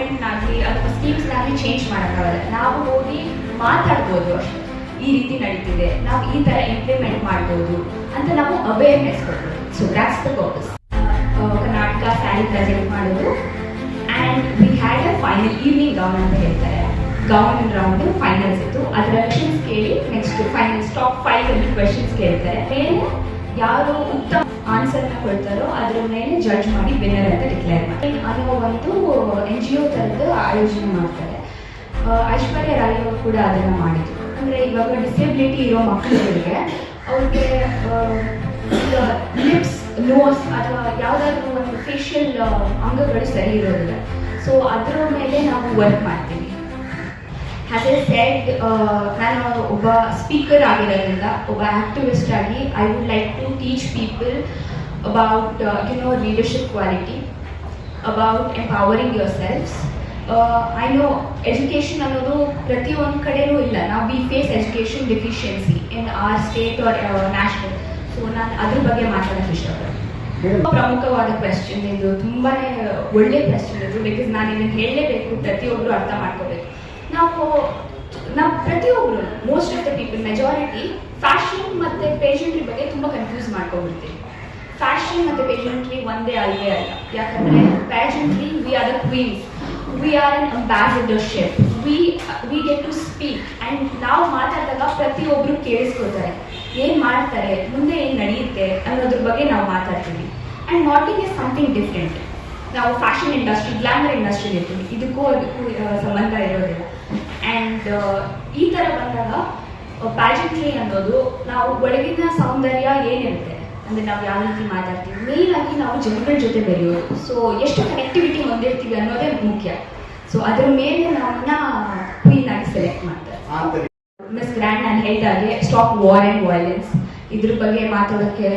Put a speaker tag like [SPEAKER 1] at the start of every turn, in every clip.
[SPEAKER 1] ಕಂಟೆಂಟ್ನಾಗಲಿ ಅಥವಾ ಸ್ಕೀಮ್ಸ್ನಾಗಲಿ ಚೇಂಜ್ ಮಾಡೋಕ್ಕಾಗಲ್ಲ. ನಾವು ಹೋಗಿ ಮಾತಾಡ್ಬೋದು ಅಷ್ಟೇ, ಈ ರೀತಿ ನಡೀತಿದೆ, ನಾವು ಈ ಥರ ಇಂಪ್ಲಿಮೆಂಟ್ ಮಾಡ್ಬೋದು ಅಂತ ನಾವು ಅವೇರ್ನೆಸ್ ಕೊಡ್ಬೋದು. So that's the purpose. Karnataka sari present ಮಾಡೋದು. And we had a final evening gown ಅಂತ ಹೇಳ್ತಾರೆ. ಗೌನ್ ರೌಂಡ್ ಫೈನಲ್ಸ್ ಇತ್ತು. ಅದರ ಕ್ವೆಶನ್ಸ್ ಕೇಳಿ ನೆಕ್ಸ್ಟ್ ಫೈನಲ್ ಟಾಪ್ 5 ಅಲ್ಲಿ ಕ್ವೆಶನ್ಸ್ ಕೇಳ್ತಾರೆ. ಮೇಲೆ ಯಾರು ಉತ್ತಮ ಆನ್ಸರ್ನ ಕೊಡ್ತಾರೋ ಅದರ ಮೇಲೆ ಜಡ್ಜ್ ಮಾಡಿ ವಿನ್ನರ್ ಅಂತ ಡಿಕ್ಲೇರ್ ಮಾಡಿ ಅನ್ನೋ ಒಂದು NGO ಥರದ್ದು ಆಯೋಜನೆ ಮಾಡ್ತಾರೆ. ಐಶ್ವರ್ಯ ರಾಯ್ ಅವರು ಕೂಡ ಅದನ್ನು ಮಾಡಿದ್ರು. ಅಂದರೆ ಇವಾಗ ಡಿಸೇಬಿಲಿಟಿ ಇರೋ ಮಕ್ಕಳುಗಳಿಗೆ ಅವ್ರಿಗೆ ಲಿಪ್ಸ್, ನೋಸ್ ಅಥವಾ ಯಾವುದಾದ್ರೂ ಒಂದು ಫೇಶಿಯಲ್ ಅಂಗಗಳು ಸರಿ ಇರೋದಿಲ್ಲ. ಸೊ ಅದರ ಮೇಲೆ ನಾವು ವರ್ಕ್ ಮಾಡ್ತೀವಿ. ಹ್ಯಾಸ್ ಎ ಸೆಡ್, ನಾನು ಒಬ್ಬ ಸ್ಪೀಕರ್ ಆಗಿರೋದ್ರಿಂದ, ಒಬ್ಬ ಆಕ್ಟಿವಿಸ್ಟ್ ಆಗಿ I would like to teach people about leadership quality, about empowering your selfs. I know education ಅನ್ನೋದು ಪ್ರತಿಯೊಂದು ಕಡೆನೂ ಇಲ್ಲ. ನಾವು we face education deficiency in our state or national. So ನಾನು ಅದ್ರ ಬಗ್ಗೆ ಮಾತಾಡೋಕ್ಕೆ ಇಷ್ಟಪಡ್ತೀನಿ. ಪ್ರಮುಖವಾದ ಕ್ವೆಶ್ಚನ್ ಇದು, ತುಂಬಾ ಒಳ್ಳೆ ಕ್ವೆಶ್ಚನ್ ಇದು. ಬಿಕಾಸ್ ನಾನು ಇದನ್ನು ಹೇಳಲೇಬೇಕು, ಪ್ರತಿಯೊಬ್ಬರು ಅರ್ಥ ಮಾಡ್ಕೋಬೇಕು. ನಾವು ಪ್ರತಿಯೊಬ್ಬರು, most of the people, majority fashion ಮತ್ತು ಪೇಜೆಂಟ್ರಿ ಬಗ್ಗೆ ತುಂಬ ಕನ್ಫ್ಯೂಸ್ ಮಾಡ್ಕೊಂಡ್ಬಿಡ್ತೀವಿ. ಫ್ಯಾಷನ್ ಮತ್ತು ಪೇಜೆಂಟ್ರಿ ಒಂದೇ ಅಲ್ಲೇ ಅಲ್ಲ. ಯಾಕಂದರೆ pageantry we are the queens, we are an ambassadorship, we get to speak. And ನಾವು ಮಾತಾಡಿದಾಗ ಪ್ರತಿಯೊಬ್ಬರು ಕೇಳಿಸ್ಕೊತಾರೆ, ಏನು ಮಾಡ್ತಾರೆ, ಮುಂದೆ ಏನು ನಡೆಯುತ್ತೆ ಅನ್ನೋದ್ರ ಬಗ್ಗೆ ನಾವು ಮಾತಾಡ್ತೀವಿ. And modelling is something different. ನಾವು ಫ್ಯಾಷನ್ ಇಂಡಸ್ಟ್ರಿ, ಗ್ಲಾಮರ್ ಇಂಡಸ್ಟ್ರಿ ಇರ್ತೀವಿ, ಇದಕ್ಕೂ ಅದಕ್ಕೂ ಸಂಬಂಧ ಇರೋದಿಲ್ಲ. ಆ್ಯಂಡ್ ಈ ಥರ ಬಂದಾಗ ಪ್ಯಾಜೆಂಟ್ರಿ ಅನ್ನೋದು ನಾವು ಒಳಗಿನ ಸೌಂದರ್ಯ ಏನಿರುತ್ತೆ, ಅಂದರೆ ನಾವು ಯಾವ ರೀತಿ ಮಾತಾಡ್ತೀವಿ, ಮೇಯ್ನಾಗಿ ನಾವು ಜನಗಳ ಜೊತೆ ಬೆರೆಯೋದು. ಸೊ ಎಷ್ಟು ಕನೆಕ್ಟಿವಿಟಿ ಹೊಂದಿರ್ತೀವಿ ಅನ್ನೋದೇ ಮುಖ್ಯ. ಸೊ ಅದ್ರ ಮೇಲೆ ನಮ್ಮನ್ನ ಕ್ವೀನ್ ಆಗಿ ಸೆಲೆಕ್ಟ್ ಮಾಡ್ತಾರೆ. ಮಿಸ್ ಗ್ರ್ಯಾಂಡ್ ನಾನು ಹೇಳಿದಾಗೆ ಸ್ಟಾಪ್ ವಾರ್ ಆ್ಯಂಡ್ ವೈಲೆನ್ಸ್, ಇದ್ರ ಬಗ್ಗೆ ಮಾತಾಡೋಕ್ಕೆ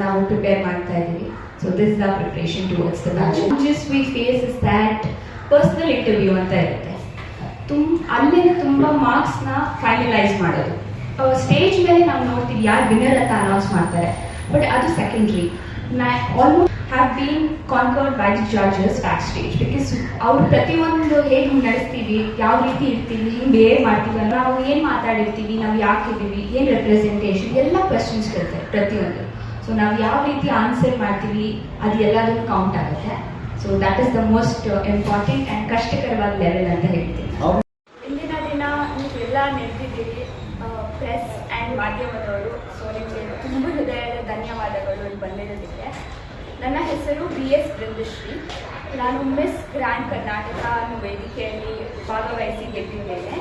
[SPEAKER 1] ನಾವು ಪ್ರಿಪೇರ್ ಮಾಡ್ತಾ ಇದ್ದೀವಿ. So this is our preparation towards the batch. Challenges we face is that personal interview ಅಂತ ಇರುತ್ತೆ. ಅಲ್ಲೇನೆ ತುಂಬ ಮಾರ್ಕ್ಸ್ನ ಫೈನಲೈಸ್ ಮಾಡೋದು. ಸ್ಟೇಜ್ ಮೇಲೆ ನಾವು ನೋಡ್ತೀವಿ ಯಾರು ವಿನ್ನರ್ ಅಂತ ಅನೌನ್ಸ್ ಮಾಡ್ತಾರೆ, ಬಟ್ ಅದು secondary. Almost have been conquered by the judges back stage. Because ಅವ್ರು ಪ್ರತಿಯೊಂದು ಹೇಗೆ ನಡೆಸ್ತೀವಿ, ಯಾವ ರೀತಿ ಇರ್ತೀವಿ, ಹಿಂಗೆ ಬೇರೆ ಮಾಡ್ತೀವಿ, ನಾವು ಏನು ಮಾತಾಡಿರ್ತೀವಿ, ನಾವು ಯಾಕೆ ಇದ್ದೀವಿ, ಏನು ರೆಪ್ರೆಸೆಂಟೇಷನ್, ಎಲ್ಲ ಕ್ವೆಶನ್ಸ್ ಇರುತ್ತೆ ಪ್ರತಿಯೊಂದು. ಸೊ ನಾವು ಯಾವ ರೀತಿ ಆನ್ಸರ್ ಮಾಡ್ತೀವಿ ಅದು ಎಲ್ಲದೂ ಕೌಂಟ್ ಆಗುತ್ತೆ. So that is the most important and ಕಷ್ಟಕರವಾದ ಲೆವೆಲ್ ಅಂತ ಹೇಳ್ತೀನಿ. ಇಂದಿನ ದಿನ ನೀವೆಲ್ಲ ನೆರೆದಿದ್ದೀರಿ, ಪ್ರೆಸ್ ಆ್ಯಂಡ್ ಮಾಧ್ಯಮದವರು. ಸೊ ನಿಮಗೆ ತುಂಬ ಹೃದಯದ ಧನ್ಯವಾದಗಳು ಇಲ್ಲಿ ಬಂದಿರೋದಕ್ಕೆ. ನನ್ನ ಹೆಸರು BS ಬೃಂದಶ್ರೀ. ನಾನು ಮಿಸ್ ಗ್ರ್ಯಾಂಡ್ ಕರ್ನಾಟಕ ಅನ್ನೋ ವೇದಿಕೆಯಲ್ಲಿ ಭಾಗವಹಿಸಿ ಗೆದ್ದಿದ್ದೇನೆ.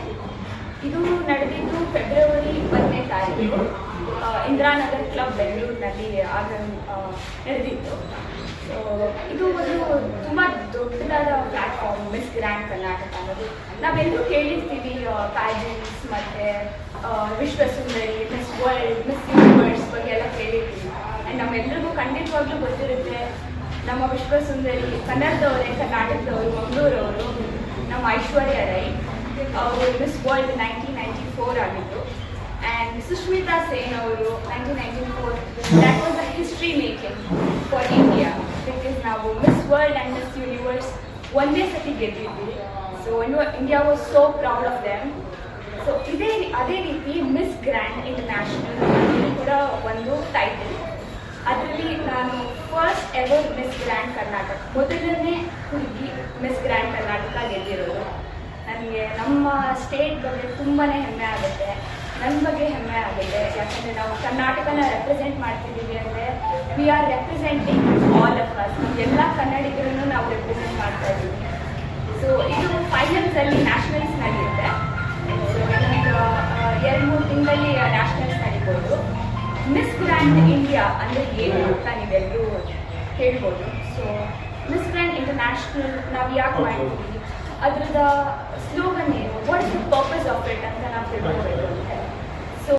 [SPEAKER 1] ಇದು ನಡೆದಿದ್ದು ಫೆಬ್ರವರಿ 1ನೇ ತಾರೀಕು ಇಂದಿರಾನಗರ್ ಕ್ಲಬ್ ಬೆಂಗಳೂರಿನಲ್ಲಿ ಆಗ ನಡೆದಿತ್ತು. ಸೊ ಇದು ಒಂದು ತುಂಬ ದೊಡ್ಡದಾದ ಪ್ಲ್ಯಾಟ್ಫಾರ್ಮ್ ಮಿಸ್ ಗ್ರ್ಯಾಂಡ್ ಕರ್ನಾಟಕ ಅನ್ನೋದು. ನಾವೆಲ್ಲರೂ ಕೇಳಿರ್ತೀವಿ ಪ್ಯಾಜೆಂಟ್ಸ್ ಮತ್ತು ವಿಶ್ವಸುಂದರಿ, ಮಿಸ್ ವರ್ಲ್ಡ್, ಮಿಸ್ ಯೂನಿವರ್ಸ್ ಬಗ್ಗೆ ಎಲ್ಲ ಕೇಳಿರ್ತೀವಿ. ಆ್ಯಂಡ್ ನಮ್ಮೆಲ್ಲರಿಗೂ ಖಂಡಿತವಾಗ್ಲೂ ಗೊತ್ತಿರುತ್ತೆ, ನಮ್ಮ ವಿಶ್ವಸುಂದರಿ ಕನ್ನಡದವರೇ, ಕರ್ನಾಟಕದವರು, ಮಂಗಳೂರವರು, ನಮ್ಮ ಐಶ್ವರ್ಯ ರೈ. ಅವರು ಮಿಸ್ ವರ್ಲ್ಡ್ 1994 ಆಗಿದ್ದು. ಆ್ಯಂಡ್ ಸುಷ್ಮಿತಾ ಸೇನ್ ಅವರು 1994. That was a history making for India. Because ನಾವು Miss World and Miss Universe ಒಂದೇ ಸತಿ ಗೆದ್ದಿದ್ವಿ. So India was so proud of them. So ಅದೇ ರೀತಿ ಮಿಸ್ ಗ್ರ್ಯಾಂಡ್ ಇಂಟರ್ನ್ಯಾಷನಲ್ ಕೂಡ ಒಂದು ಟೈಟಲ್. ಅದರಲ್ಲಿ ನಾನು first ever miss grand Karnataka, ಮೊದಲನೇ ಹುಡುಗಿ ಮಿಸ್ ಗ್ರ್ಯಾಂಡ್ ಕರ್ನಾಟಕ ಗೆದ್ದಿರೋದು. ನನಗೆ ನಮ್ಮ ಸ್ಟೇಟ್ ಬಗ್ಗೆ ತುಂಬಾ ಹೆಮ್ಮೆ ಆಗುತ್ತೆ, ನನ್ನ ಬಗ್ಗೆ ಹೆಮ್ಮೆ ಆಗುತ್ತೆ. ಯಾಕಂದರೆ ನಾವು ಕರ್ನಾಟಕನ ರೆಪ್ರೆಸೆಂಟ್ ಮಾಡ್ತಿದ್ದೀವಿ ಅಂದರೆ we are representing all of us. ಎಲ್ಲ ಕನ್ನಡಿಗರನ್ನು ನಾವು ರೆಪ್ರೆಸೆಂಟ್ ಮಾಡ್ತಾ ಇದ್ದೀವಿ. ಸೊ ಇದು ಫೈನಲ್ಸಲ್ಲಿ ನ್ಯಾಷನಲ್ಸ್ ನಡೆಯುತ್ತೆ. ಸೊ ಈಗ 2-3 ತಿಂಗಳಲ್ಲಿ ನ್ಯಾಷನಲ್ಸ್ ನಡೀಬೋದು. ಮಿಸ್ ಗ್ರ್ಯಾಂಡ್ ಇಂಡಿಯಾ ಅಂದರೆ ಏನು ಅಂತ ನೀವೆಲ್ಲರೂ ಹೇಳ್ಬೋದು. ಸೊ ಮಿಸ್ ಗ್ರ್ಯಾಂಡ್ ಇಂಟರ್ನ್ಯಾಷನಲ್ ನಾವು ಯಾಕೆ ಮಾಡ್ತೀವಿ, ಅದ್ರದ್ದು ಸ್ಲೋಗನ್ ಏನು, what is the purpose of it ಅಂತ ನಾವು ತಿಳ್ಕೊಬೇಕು.